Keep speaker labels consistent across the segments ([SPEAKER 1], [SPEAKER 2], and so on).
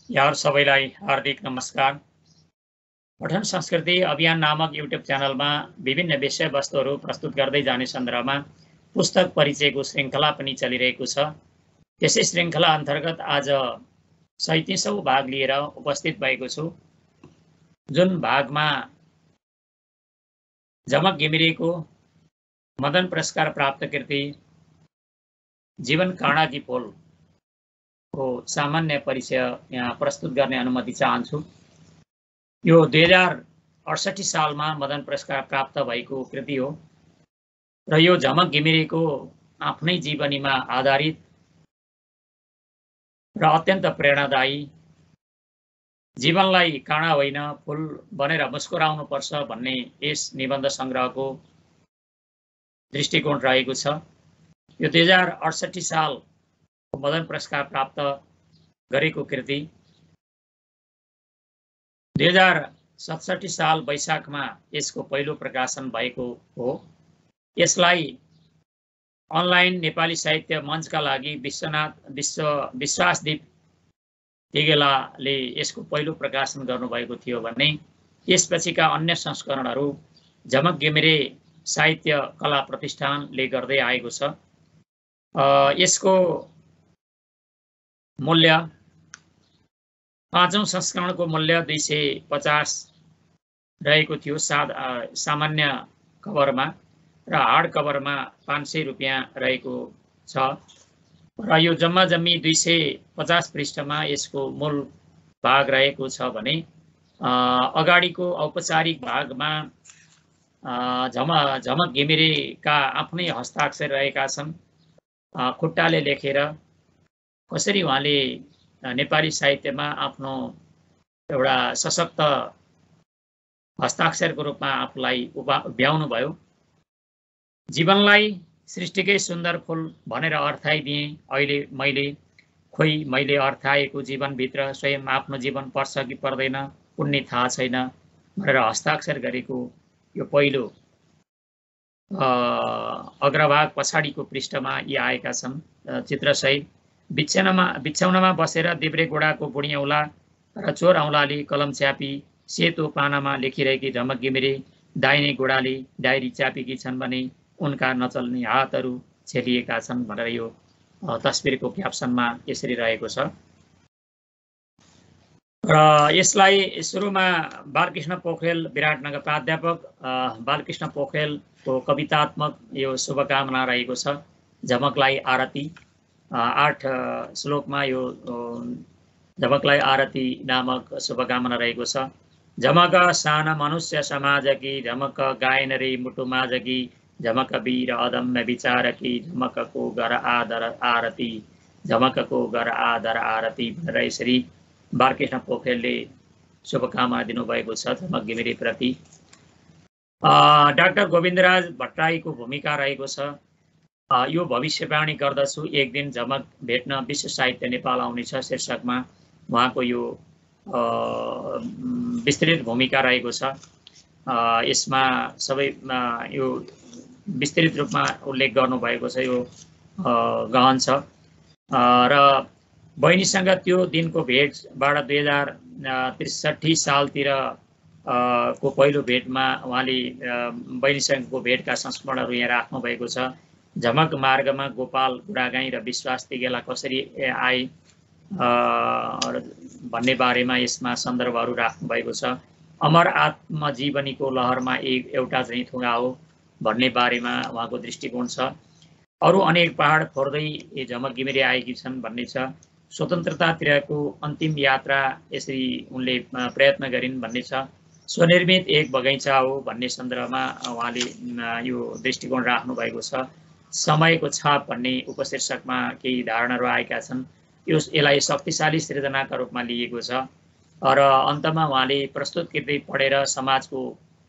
[SPEAKER 1] यहाँहरु सबैलाई हार्दिक नमस्कार। पठन संस्कृति अभियान नामक युट्युब च्यानलमा विभिन्न विषयवस्तुहरू प्रस्तुत गर्दै जाने सन्दर्भमा पुस्तक परिचयको श्रृङ्खला पनि चलिरहेको छ। त्यसै श्रृङ्खला अन्तर्गत आज 37औं भाग लिएर उपस्थित भएको छु, जुन भागमा झमक घिमिरेको मदन पुरस्कार प्राप्त कृति जीवन काँडाकी फूल को सामान्य परिचय यहाँ प्रस्तुत गर्ने अनुमति चाहन्छु। यो 2068 सालमा मदन पुरस्कार प्राप्त भएको कृति हो र यो झमक घिमिरेको आफ्नै जीवनीमा आधारित र अत्यन्त प्रेरणादायी, जीवनलाई काँडा होइन फूल बनेर मुस्कुराउनुपर्छ भन्ने यस निबन्ध सङ्ग्रहको दृष्टिकोण रहेको छ। यो 2068 साल मदन पुरस्कार प्राप्त गरेको कृति 2067 साल वैशाखमा यसको पहिलो प्रकाशन भएको हो। यसलाई अनलाइन नेपाली साहित्य मञ्चका लागि विश्वासदीप टिगेलाले यसको पहिलो प्रकाशन गर्नुभएको थियो भने यसपछिका अन्य संस्करणहरू झमक घिमिरे साहित्य कला प्रतिष्ठानले गर्दै आएको छ। यसको मूल्य 5औं संस्करणको मूल्य 250 रहेको थियो सामान्य कभरमा र हार्ड कभरमा 500 रुपियाँ रहेको छ र यो जम्मा जम्मी 250 पृष्ठमा यसको मूल भाग रहेको छ भने अगाडिको औपचारिक भागमा झमक घिमिरेका आफ्नै हस्ताक्षर रहेका छन्। खुट्टाले लेखेर कसरी उहाँले नेपाली साहित्यमा आफ्नो एउटा सशक्त हस्ताक्षरको रूपमा आफूलाई उभ्याउनु भयो। जीवनलाई सृष्टिकै सुन्दर फूल भनेर अर्थाइदिएँ अहिले मैले अर्थाएको जीवनभित्र स्वयं आफ्नो जीवन पर्छ कि पर्दैन कुन्ने थाहा छैन भनेर हस्ताक्षर गरेको यो पहिलो अग्रभाग पछाडिको पृष्ठमा यी आएका छन् चित्रसहित। बिछ्याउनमा बसेर देब्रे गोडाको बुढी औँला र चोर औँलाले कलम च्यापी सेतो पानामा लेखिरहेकी झमक घिमिरे दाहिने गोडाले डायरी च्यापेकी छन् भने उनका नचल्ने हातहरू छेलिएका छन् भनेर यो तस्बिरको क्याप्सनमा यसरी रहेको छ। र यसलाई सुरुमा बालकृष्ण पोखरेल विराटनगर प्राध्यापक बालकृष्ण पोखरेलको कवितात्मक यो शुभकामना रहेको छ। झमकलाई आरती 8 श्लोकमा यो झमकलाई आरती नामक शुभकामना रहेको छ। झमक साना मनुष्य समाजकी झमक गायन रे मुटु माझकी झमक वीर अदम्य विचारकी झमकको गर आदर आरती झमकको गर आदर आरती भनेर यसरी बालकृष्ण पोखरेलले शुभकामना दिनुभएको छ झमक घिमिरे प्रति। डाक्टर गोविन्दराज भट्टराईको भूमिका रहेको छ। यो भविष्यवाणी गर्दछु एक दिन झमक भेट्न विश्व साहित्य नेपाल आउनेछ शीर्षकमा उहाँको यो विस्तृत भूमिका रहेको छ। यसमा सबै यो विस्तृत रूपमा उल्लेख गर्नुभएको छ। यो गहन छ र बहिनीसँग त्यो दिनको भेटबाट 2063 सालतिर को पहिलो भेटमा उहाँले बहिनीसँगको भेटका संस्मरणहरू यहाँ राख्नु भएको छ। झमक मार्गमा गोपाल गुडागाई र विश्वास तिगेला कसरी आए भन्ने बारेमा यसमा सन्दर्भहरू राख्नु भएको छ। अमर आत्मजीवनीको लहरमा एउटा चाहिँ थुङ्गा हो भन्ने बारेमा उहाँको दृष्टिकोण छ। अरू अनेक पहाड फोर्दै झमक घिमिरे आएकी छन् भन्ने छ। स्वतन्त्रतातिरको अन्तिम यात्रा यसरी उनले प्रयत्न गरिन् भन्ने छ। स्वनिर्मित एक बगैँचा हो भन्ने सन्दर्भमा उहाँले यो दृष्टिकोण राख्नु भएको छ। समयको छाप भन्ने उपशीर्षकमा केही धारणाहरू आएका छन्। यसलाई शक्तिशाली सृजनाका रूपमा लिएको छ र अन्तमा उहाँले प्रस्तुत कृति पढेर समाजको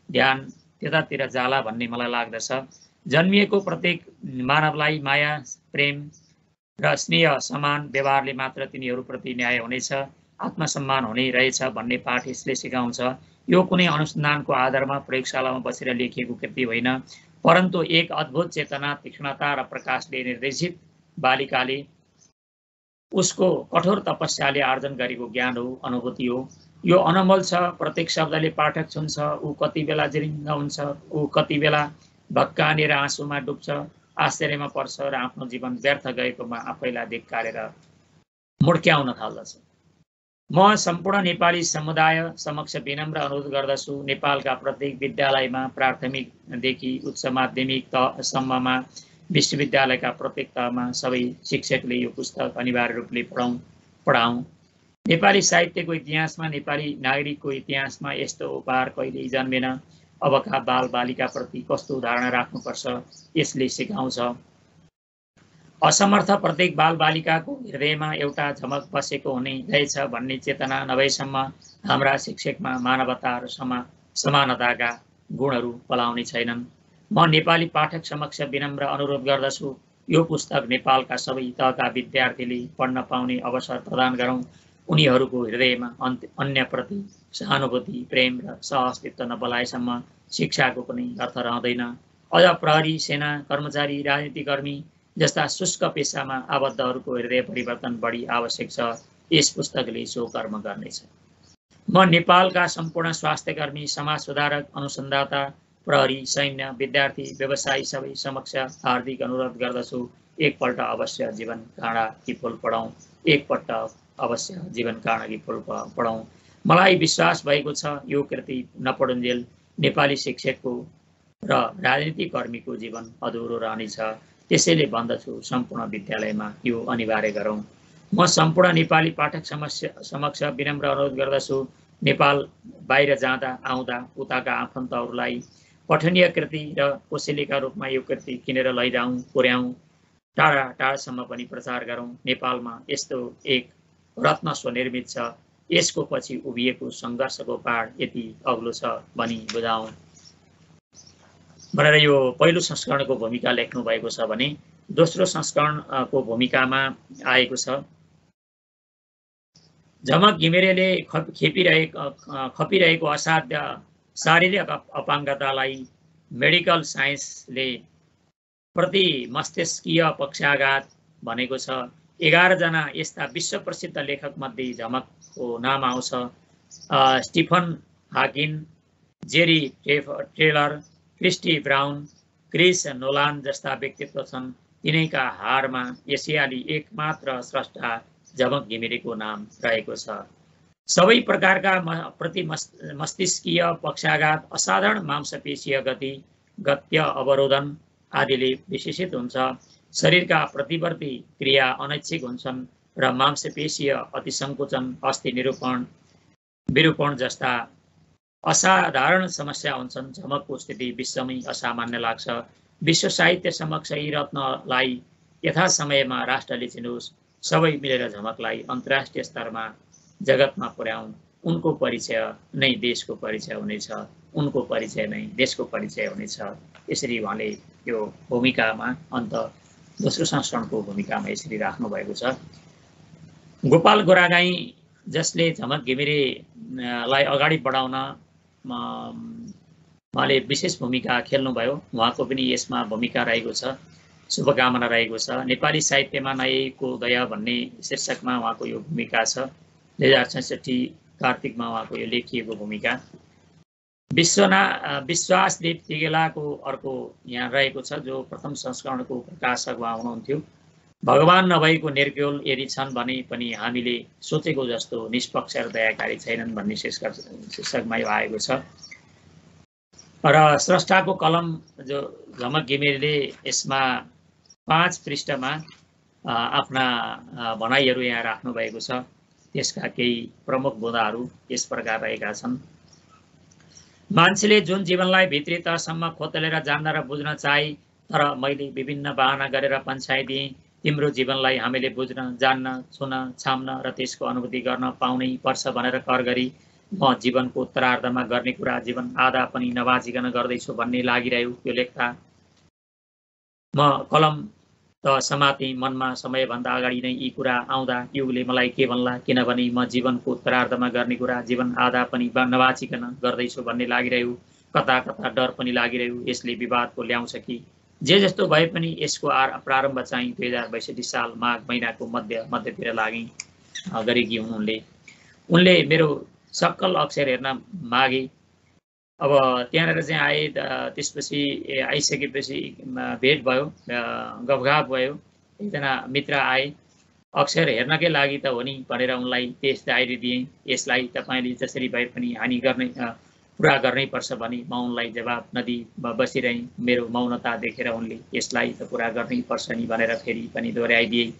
[SPEAKER 1] ध्यान त्यतातिर जाला भन्ने मलाई लाग्दछ। जन्मिएको प्रत्येक मानवलाई माया प्रेम र स्नेह समान व्यवहारले मात्र तिनीहरूप्रति न्याय हुनेछ, आत्मसम्मान हुने रहेछ भन्ने पाठ यसले सिकाउँछ। यो कुनै अनुसन्धानको आधारमा प्रयोगशालामा बसेर लेखिएको कृति होइन, परन्तु एक अद्भुत चेतना, तीक्ष्णता र प्रकाशले निर्देशित बालिकाले उसको कठोर तपस्याले आर्जन गरेको ज्ञान हो, अनुभूति हो। यो अनमोल छ, प्रत्येक शब्दले पाठक छुन्छ। ऊ कति बेला जिरिङ्ग हुन्छ, ऊ कति बेला भक्कानेर आँसुमा डुब्छ, आश्चर्यमा पर्छ र आफ्नो जीवन व्यर्थ गएकोमा आफैलाई धिक्कारेर मुड्क्याउन थाल्दछ। म सम्पूर्ण नेपाली समुदाय समक्ष विनम्र अनुरोध गर्दछु, नेपालका प्रत्येक विद्यालयमा प्राथमिकदेखि उच्च माध्यमिक तहसम्ममा विश्वविद्यालयका प्रत्येक तहमा सबै शिक्षकले यो पुस्तक अनिवार्य रूपले पढाउँ। नेपाली साहित्यको इतिहासमा, नेपाली नागरिकको इतिहासमा यस्तो उपहार कहिल्यै जन्मेन। अबका बालबालिकाप्रति कस्तो धारणा राख्नुपर्छ यसले सिकाउँछ। असमर्थ प्रत्येक बालबालिकाको हृदयमा एउटा झमक बसेको हुने रहेछ भन्ने चेतना नभएसम्म हाम्रा शिक्षकमा मानवता र समानताका गुणहरू पलाउने छैनन्। म नेपाली पाठक समक्ष विनम्र अनुरोध गर्दछु, यो पुस्तक नेपालका सबै तहका विद्यार्थीले पढ्न पाउने अवसर प्रदान गरौँ। उनीहरूको हृदयमा अन्यप्रति सहानुभूति, प्रेम र सहअस्तित्व नबलाएसम्म शिक्षाको कुनै अर्थ रहँदैन। अझ प्रहरी, सेना कर्मचारी, राजनीतिकर्मी जस्ता शुष्क पेसामा आबद्धहरूको हृदय परिवर्तन बढी आवश्यक छ। यस पुस्तकले सो कर्म गर्नेछ। म नेपालका सम्पूर्ण स्वास्थ्यकर्मी, समाज सुधारक, अनुसन्धाता, प्रहरी, सैन्य, विद्यार्थी, व्यवसायी सबै समक्ष हार्दिक अनुरोध गर्दछु, एकपल्ट अवश्य जीवन काँडा कि फुल पढौँ। एकपल्ट अवश्य जीवन काँडा कि फुल पढौँ। मलाई विश्वास भएको छ यो कृति नपढुन्जेल नेपाली शिक्षकको र राजनीतिक कर्मीको जीवन अधुरो रहनेछ। त्यसैले भन्दछु, सम्पूर्ण विद्यालयमा यो अनिवार्य गरौँ। म सम्पूर्ण नेपाली पाठक समक्ष विनम्र अनुरोध गर्दछु, नेपाल बाहिर जाँदा आउँदा उताका आफन्तहरूलाई पठनीय कृति र कोसेलीका रूपमा यो कृति किनेर लैजाउँ, पुर्याउँ, टाढा टाढासम्म पनि प्रचार गरौँ। नेपालमा यस्तो एक रत्न स्वनिर्मित छ, यसको पछि उभिएको सङ्घर्षको पहाड यति अग्लो छ भनी बुझाउँ भनेर यो पहिलो संस्करणको भूमिका लेख्नु भएको छ भने दोस्रो संस्करणको भूमिकामा आएको छ। झमक घिमिरेले खपिरहेको असाध्य शारीरिक अपाङ्गतालाई मेडिकल साइन्सले प्रति मस्तिष्कीय पक्षाघात भनेको छ। 11 जना यस्ता विश्व प्रसिद्ध लेखक मध्ये झमकको नाम आउँछ। Stephen Hawking, Jerry Taylor, Christy Brown, Chris Nolan जस्ता व्यक्तित्व छन्। तिनैका हारमा एसियाली एकमात्र स्रष्टा झमक घिमिरेको नाम रहेको छ। सबै प्रकारका प्रति मस्तिष्कीय पक्षाघात, असाधारण मांसपेशीय गति, गत्य अवरोधन आदिले विशेषित हुन्छ। शरीरका प्रतिवर्ती क्रिया अनैच्छिक हुन्छन् र मांसपेशीय अतिसङ्कुचन, अस्थि विरूपण जस्ता असाधारण समस्या हुन्छन्। झमकको स्थिति विश्वमै असामान्य लाग्छ। विश्व साहित्य समक्ष यी रत्नलाई यथासमयमा राष्ट्रले चिनोस्। सबै मिलेर झमकलाई अन्तर्राष्ट्रिय स्तरमा जगतमा पुर्याउँ। उनको परिचय नै देशको परिचय हुनेछ, उनको परिचय नै देशको परिचय हुनेछ। यसरी उहाँले यो भूमिकामा अन्त दोस्रो संस्करणको भूमिकामा यसरी राख्नु भएको छ। गोपाल गोरागाई जसले झमक घिमिरेलाई अगाडि बढाउन उहाँले विशेष भूमिका खेल्नुभयो, उहाँको पनि यसमा भूमिका रहेको छ, शुभकामना रहेको छ। नेपाली साहित्यमा नयाँको दया भन्ने शीर्षकमा उहाँको यो भूमिका छ। 2066 कार्तिकमा उहाँको यो लेखिएको भूमिका। विश्वासदेव तिगेलाको अर्को यहाँ रहेको छ, जो प्रथम संस्करणको प्रकाशक उहाँ हुनुहुन्थ्यो। भगवान नभएको निर्गोल यदि छन् भने पनि हामीले सोचेको जस्तो निष्पक्ष र दयाकारी छैनन् भन्ने शीर्षकमा यो आएको छ। र स्रष्टाको कलम जो झमक घिमिरेले यसमा 5 पृष्ठमा आफ्ना भनाइहरू यहाँ राख्नु भएको छ। त्यसका केही प्रमुख बुँदाहरू यस प्रकार रहेका छन्। मान्छेले जुन जीवनलाई भित्री तहसम्म खोतलेर जान्न र बुझ्न चाहे, तर मैले विभिन्न बहाना गरेर पन्छाइदिएँ। तिम्रो जीवनलाई हामीले बुझ्न, जान्न, छुन, छाम्न र त्यसको अनुभूति गर्न पाउनै पर्छ भनेर कर गरी म जीवनको उत्तरार्धमा गर्ने कुरा जीवन आधा पनि नबाजिकन गर्दैछु भन्ने लागिरह्यो। यो लेख्दा म कलम त समातेँ, मनमा समयभन्दा अगाडि नै यी कुरा आउँदा युगले मलाई के भन्ला, किनभने म जीवनको उत्तरार्धमा गर्ने कुरा जीवन आधा पनि नबाचिकन गर्दैछु भन्ने लागिरह्यो। कता कता डर पनि लागिरह्यो, यसले विवादको ल्याउँछ कि जे जस्तो भए पनि यसको प्रारम्भ चाहिँ 2062 साल माघ महिनाको मध्यतिर गरेकी हुन् उनले मेरो सक्कल अक्षर हेर्न मागे। अब त्यहाँनिर चाहिँ आए, त्यसपछि आइसकेपछि भेट भयो, गफगाफ भयो। एकजना मित्र आए, अक्षर हेर्नकै लागि त हो नि भनेर उनलाई त्यस डायरी दिएँ। यसलाई तपाईँले जसरी भए पनि पुरा गर्नै पर्छ भने म उनलाई जवाब नदिई बसिरहेँ। मेरो मौनता देखेर उनले यसलाई त पुरा गर्नै पर्छ नि भनेर फेरि पनि दोहोऱ्याइदिए।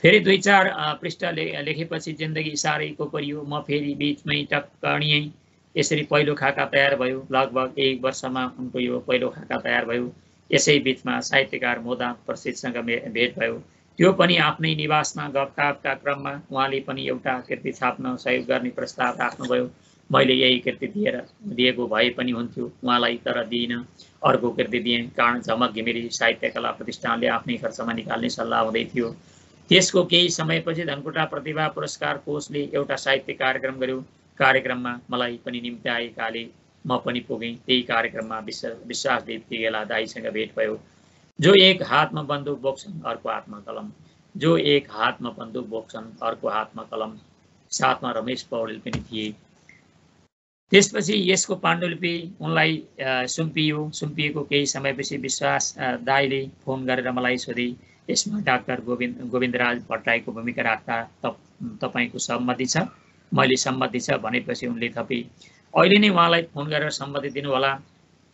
[SPEAKER 1] फेरि 2-4 पृष्ठ लेखेपछि जिन्दगी साह्रै कोपरियो। म फेरि बिचमै टक्कणिएँ। यसरी पहिलो खाका तयार भयो। लगभग 1 वर्षमा उनको यो पहिलो खाका तयार भयो। यसै बिचमा साहित्यकार मोदान्त प्रसिद्धसँग भेट भयो। त्यो पनि आफ्नै निवासमा गफगाफका क्रममा उहाँले पनि एउटा कृति छाप्न सहयोग गर्ने प्रस्ताव राख्नुभयो। मैले यही कृति दिएको भए पनि हुन्थ्यो उहाँलाई, तर दिइनँ। अर्को कृति दिएँ। कारण झमक घिमिरे साहित्य कला प्रतिष्ठानले आफ्नै खर्चमा निकाल्ने सल्लाह हुँदै थियो। त्यसको केही समयपछि धनकुटा प्रतिभा पुरस्कार कोषले एउटा साहित्य कार्यक्रम गर्यो। कार्यक्रममा मलाई पनि निम्त्याएकाले म पनि पुगेँ। त्यही कार्यक्रममा विश्वासदेव तिगेला दाईसँग भेट भयो, जो एक हातमा बन्दुक बोक्छन् अर्को हातमा कलम। साथमा रमेश पौडेल पनि थिए। त्यसपछि यसको पाण्डुलिपि उनलाई सुम्पिएको केही समयपछि विश्वास दाईले फोन गरेर मलाई सोधे, यसमा डाक्टर गोविन्दराज भट्टराईको भूमिका राख्दा तपाईँको सम्मति छ? मैले सम्मति छ भनेपछि उनले थपे, अहिले नै उहाँलाई फोन गरेर सम्मति दिनुहोला।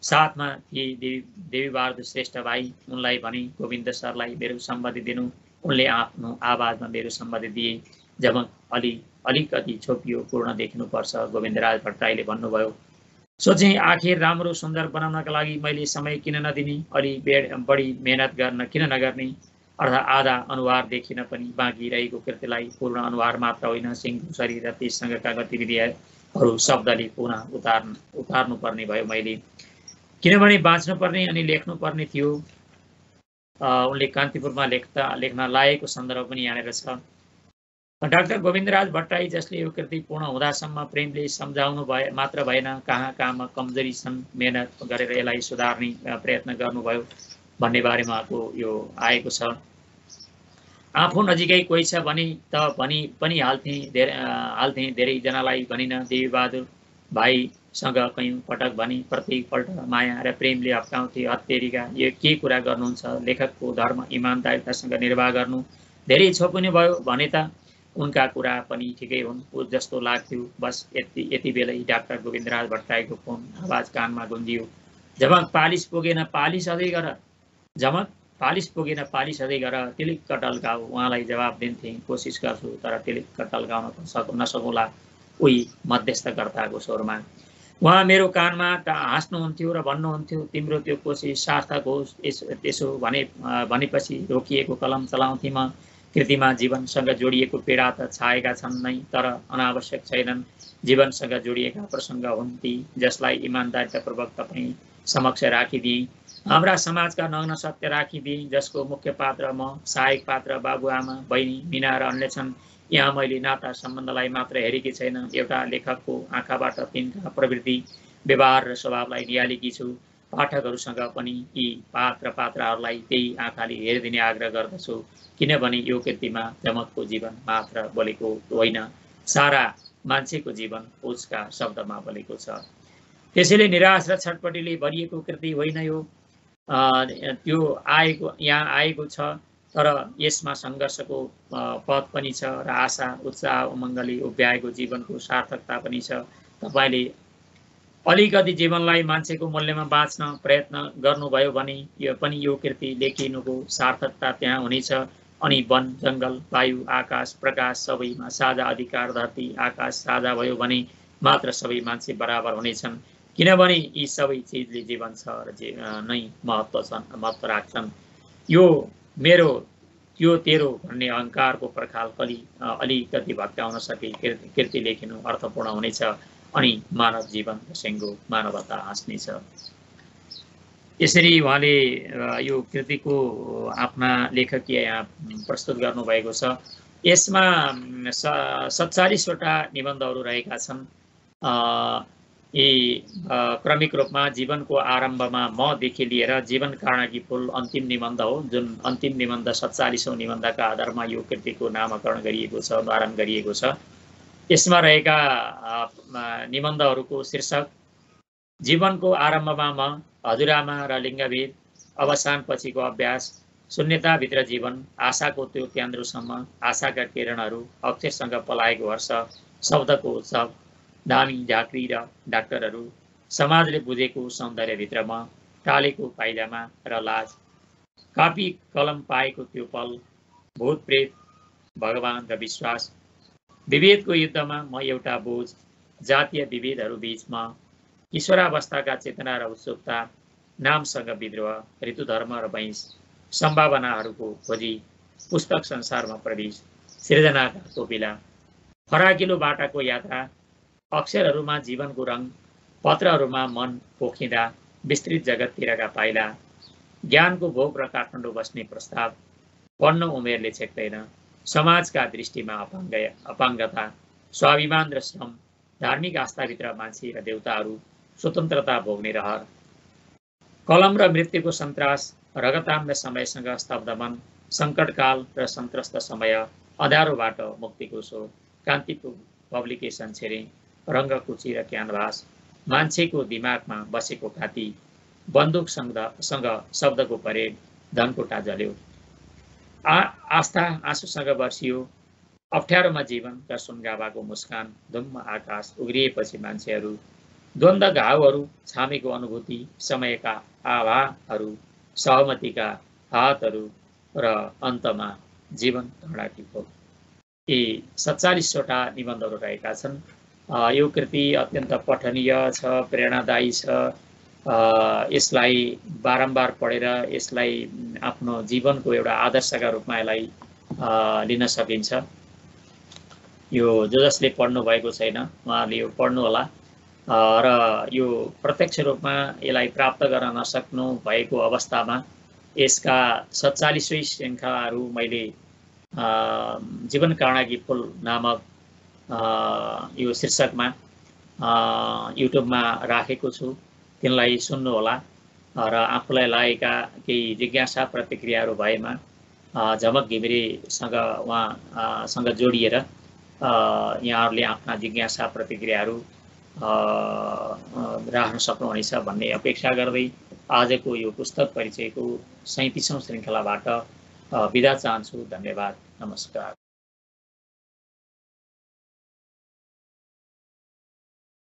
[SPEAKER 1] साथमा थिए देवीबहादुर श्रेष्ठ भाइ। उनलाई भने गोविन्द सरलाई मेरो सम्मति दिनु। उनले आफ्नो आवाजमा मेरो सम्मति दिए। जब अलिकति छोपियो पूर्ण देखिनुपर्छ, गोविन्दराज भट्टराईले भन्नुभयो। सोचेँ आखिर राम्रो सुन्दर बनाउनका लागि मैले समय किन नदिने, अलि बढी मेहनत किन नगर्ने। अर्थात् आधा अनुहार देखिन पनि बाँकी रहेको कृतिलाई पूर्ण अनुहार मात्र होइन, सिङ्गो शरीर र त्यससँगका गतिविधिहरू शब्दले पुनः उतार्नुपर्ने भयो मैले, किनभने बाँच्नुपर्ने अनि लेख्नुपर्ने थियो। उनले कान्तिपुरमा लेख्न लागेको सन्दर्भ पनि यहाँनिर छ। डाक्टर गोविन्दराज भट्टराई, जसले यो कृति पूर्ण हुँदासम्म प्रेमले सम्झाउनु मात्र भएन, कहाँ कमजोरी छन्, मेहनत गरेर यसलाई सुधार्ने प्रयत्न गर्नुभयो भन्ने बारेमा यो आएको छ। आफू नजिकै कोही छ भने त पनि हाल्थेँ। धेरैजनालाई भनिन। देवीबहादुर भाइसँग कयौँ पटक भने, प्रत्येक पल्ट माया र प्रेमले हप्काउँथे। हत्तेरीका, यो के कुरा गर्नुहुन्छ? लेखकको धर्म इमान्दारितासँग निर्वाह गर्नु। धेरै छोपिनु भयो भने त उनका कुरा पनि ठिकै हुन् जस्तो लाग्थ्यो। बस यति बेलै डाक्टर गोविन्दराज भट्टराईको फोन आवाज कानमा गुन्जियो। झमक पालिस पुगेन पालिस अझै गर, टिलिक्क टल्काऊ। उहाँलाई जवाब दिन्थेँ, कोसिस गर्छु, तर टिलिक्क टल्काउन नसकौँला। उही मध्यस्थकर्ताको स्वरमा उहाँ मेरो कानमा हाँस्नुहुन्थ्यो र भन्नुहुन्थ्यो, तिम्रो त्यो कोसिस सार्थक होस्। त्यसो भनेपछि रोकिएको कलम चलाउँथेँ म। कृतिमा जीवनसँग जोडिएको पीडा त छाएका छन् नै, तर अनावश्यक छैनन्। जीवनसँग जोडिएका प्रसङ्ग हुन् ती, जसलाई इमान्दारितापूर्वक तपाईँ समक्ष राखिदिएँ। हाम्रा समाजका नग्न सत्य राखिदिएँ, जसको मुख्य पात्र म, सहायक पात्र बाबुआमा, बहिनी मिना र अन्य छन्। यहाँ मैले नाता सम्बन्धलाई मात्र हेरेकी छैन, एउटा लेखकको आँखाबाट तिनका प्रवृत्ति, व्यवहार र स्वभावलाई निहालेकी छु। पाठकहरूसँग पनि यी पात्रहरूलाई त्यही आँखाले हेरिदिने आग्रह गर्दछु, किनभने यो कृतिमा झमकको जीवन मात्र बोलेको होइन, सारा मान्छेको जीवन उसका शब्दमा बोलेको छ। त्यसैले निराश र छटपटीले भरिएको कृति होइन यो। त्यो यहाँ आएको छ, तर यसमा सङ्घर्षको पथ पनि छ र आशा, उत्साह, उमङ्गले उभ्याएको जीवनको सार्थकता पनि छ। तपाईँले अलिकति जीवनलाई मान्छेको मूल्यमा बाँच्न प्रयत्न गर्नुभयो भने यो कृति लेखिनुको सार्थकता त्यहाँ हुनेछ। अनि वन, जङ्गल, वायु, आकाश, प्रकाश सबैमा साझा अधिकार, धरती आकाश साझा भयो भने मात्र सबै मान्छे बराबर हुनेछन्, किनभने यी सबै चिजले जीवन छ र नै महत्त्व राख्छन्। यो मेरो, त्यो तेरो भन्ने अहङ्कारको पर्खाल अलिकति भत्काउन सके कृति लेखिनु अर्थपूर्ण हुनेछ, अनि मानव जीवन सिङ्गो मानवता हाँस्नेछ। यसरी उहाँले यो कृतिको आफ्ना लेखकीय यहाँ प्रस्तुत गर्नुभएको छ। यसमा 47वटा निबन्धहरू रहेका छन्। यी क्रमिक रूपमा जीवनको आरम्भमा मदेखि लिएर जीवन काँडाकी फुल अन्तिम निबन्ध हो, जुन अन्तिम निबन्ध 47औं निबन्धका आधारमा यो कृतिको नामकरण गरिएको छ, उदाहरण गरिएको छ। यसमा रहेका निबन्धहरूको शीर्षक जीवनको आरम्भमा म, हजुरआमा र लिङ्गभेद, अवसान पछिको अभ्यास, शून्यताभित्र जीवन, आशाको त्यो केन्द्रसम्म, आशाका किरणहरू, अक्षरसँग पलाएको वर्ष, शब्दको उत्सव, धामी झाँक्री र डाक्टरहरू, समाजले बुझेको सौन्दर्यभित्र म, टालेको पाइजामा र लाज, कापी कलम पाएको त्यो पल, भूत प्रेत, भगवान र विश्वास, विभेदको युद्धमा म एउटा बोझ, जातीय विभेदहरू बीचमा, किशोरावस्थाका चेतना र उत्सुकता, नामसँग विद्रोह, ऋतुधर्म र वैंश, सम्भावनाहरूको खोजी, पुस्तक संसारमा प्रवेश, सृजनाका कोपिला, फराकिलो बाटाको यात्रा, अक्षरहरूमा जीवनको रङ, पत्रहरूमा मन पोखिँदा विस्तृत जगततिरका पाइला, ज्ञानको भोग र काठमाडौँ बस्ने प्रस्ताव, पढ्न उमेरले छेक्दैन, समाजका दृष्टिमा अपाङ्गता, स्वाभिमान र श्रम, धार्मिक आस्थाभित्र मान्छे र देवताहरू, स्वतन्त्रता भोग्ने रहर, कलम र मृत्युको सन्तास, रगताम्य समयसँग स्तब्धमन, सङ्कटकाल र सन्त्रस्त समय, अँध्यारोबाट मुक्तिको शोध, कान्तिको पब्लिकेसन छेरे, रङ्गकुची र क्यानभास, मान्छेको दिमागमा बसेको घाँटी, बन्दुकसँग शब्दको परेड, धनकोटा जल्यो, आस्था आँसुसँग बर्सियो, अप्ठ्यारोमा जीवन र सुनगावाको मुस्कान, धुम्म आकाश, उग्रिएपछि मान्छेहरू, द्वन्द्व घाउहरू, छामेको अनुभूति, समयका आभाहरू, सहमतिका हातहरू र अन्तमा जीवन काँडाकी फुल। यी 47वटा निबन्धहरू रहेका छन्। यो कृति अत्यन्त पठनीय छ, प्रेरणादायी छ। यसलाई बारम्बार पढेर यसलाई आफ्नो जीवनको एउटा आदर्शका रूपमा यसलाई लिन सकिन्छ। यो जसले पढ्नु भएको छैन उहाँले यो पढ्नुहोला र यो प्रत्यक्ष रूपमा यसलाई प्राप्त गर्न नसक्नु भएको अवस्थामा यसका 47वै श्रृङ्खलाहरू मैले जीवन काँडाकी फुल नामक यो शीर्षकमा युट्युबमा राखेको छु। तिनलाई सुन्नुहोला र आफूलाई लागेका केही जिज्ञासा प्रतिक्रियाहरू भएमा झमक घिमिरेसँग उहाँसँग जोडिएर यहाँहरूले आफ्ना जिज्ञासा प्रतिक्रियाहरू राख्न सक्नुहुनेछ भन्ने अपेक्षा गर्दै आजको यो पुस्तक परिचयको 37औं श्रृङ्खलाबाट बिदा चाहन्छु। धन्यवाद, नमस्कार।